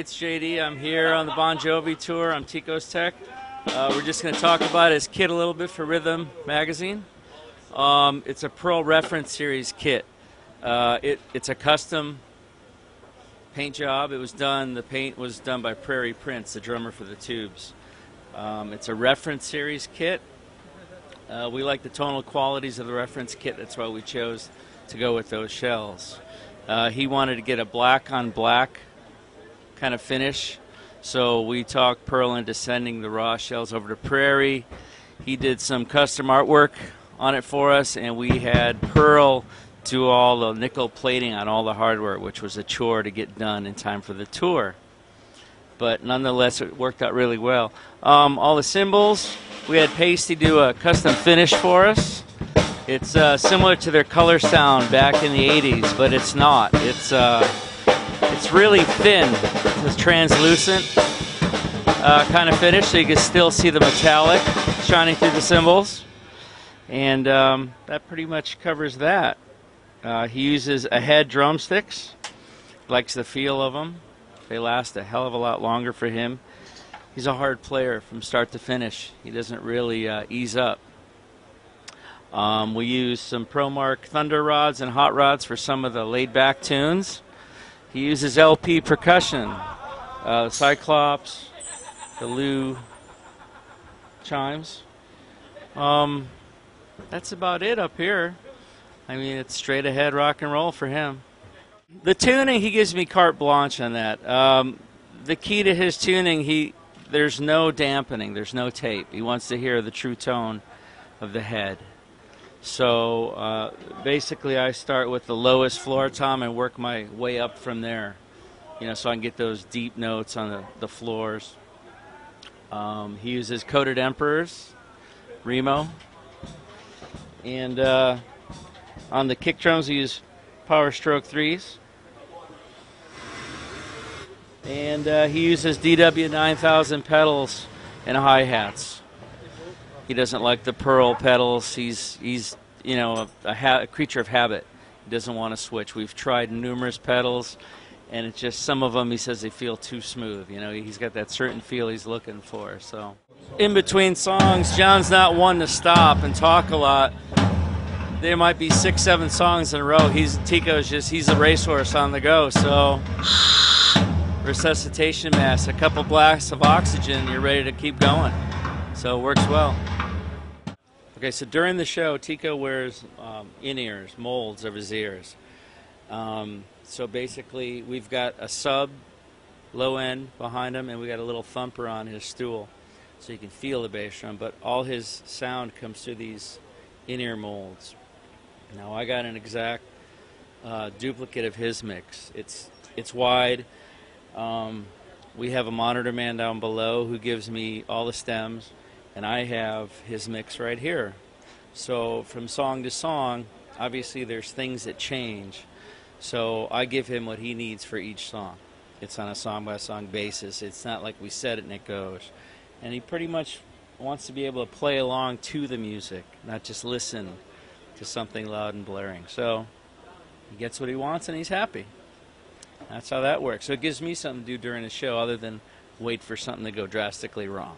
it's JD. I'm here on the Bon Jovi tour. I'm Tico's tech. We're just going to talk about his kit a little bit for Rhythm Magazine. It's a Pearl Reference Series kit. It's a custom paint job. The paint was done by Prairie Prince, the drummer for the Tubes. It's a Reference Series kit. We like the tonal qualities of the Reference kit. That's why we chose to go with those shells. He wanted to get a black on black kind of finish, so we talked Pearl into sending the raw shells over to Prairie. He did some custom artwork on it for us, and we had Pearl do all the nickel plating on all the hardware, which was a chore to get done in time for the tour. But nonetheless, it worked out really well. All the cymbals, we had Pasty do a custom finish for us. It's similar to their Color Sound back in the 80s, but it's not. It's really thin. It's translucent kind of finish, so you can still see the metallic shining through the cymbals. And that pretty much covers that. He uses Ahead drumsticks. Likes the feel of them. They last a hell of a lot longer for him. He's a hard player from start to finish. He doesn't really ease up. We use some ProMark Thunder rods and hot rods for some of the laid-back tunes. He uses LP percussion, Cyclops, the Lou chimes. That's about it up here. I mean, it's straight ahead rock and roll for him. The tuning, he gives me carte blanche on that. The key to his tuning, there's no dampening, there's no tape. He wants to hear the true tone of the head. So basically I start with the lowest floor tom and work my way up from there, so I can get those deep notes on the floors. He uses Coated Emperors, Remo. And on the kick drums we use Power Stroke 3s. And he uses DW 9000 pedals and hi-hats. He doesn't like the Pearl pedals. He's a creature of habit. He doesn't want to switch. We've tried numerous pedals, and it's just some of them he says they feel too smooth. He's got that certain feel he's looking for. So, in between songs, John's not one to stop and talk a lot. There might be 6, 7 songs in a row. He's a racehorse on the go. So, resuscitation mask, a couple blasts of oxygen, you're ready to keep going. So it works well. Okay, so during the show, Tico wears in-ears, molds of his ears. So basically, we've got a sub, low end behind him, and we got a little thumper on his stool, so you can feel the bass drum. But all his sound comes through these in-ear molds. Now I got an exact duplicate of his mix. It's wide. We have a monitor man down below who gives me all the stems, and I have his mix right here. So from song to song, obviously there's things that change. So I give him what he needs for each song. It's on a song-by-song basis. It's not like we set it and it goes. And he pretty much wants to be able to play along to the music, not just listen to something loud and blaring. So he gets what he wants and he's happy. That's how that works. So it gives me something to do during the show other than wait for something to go drastically wrong.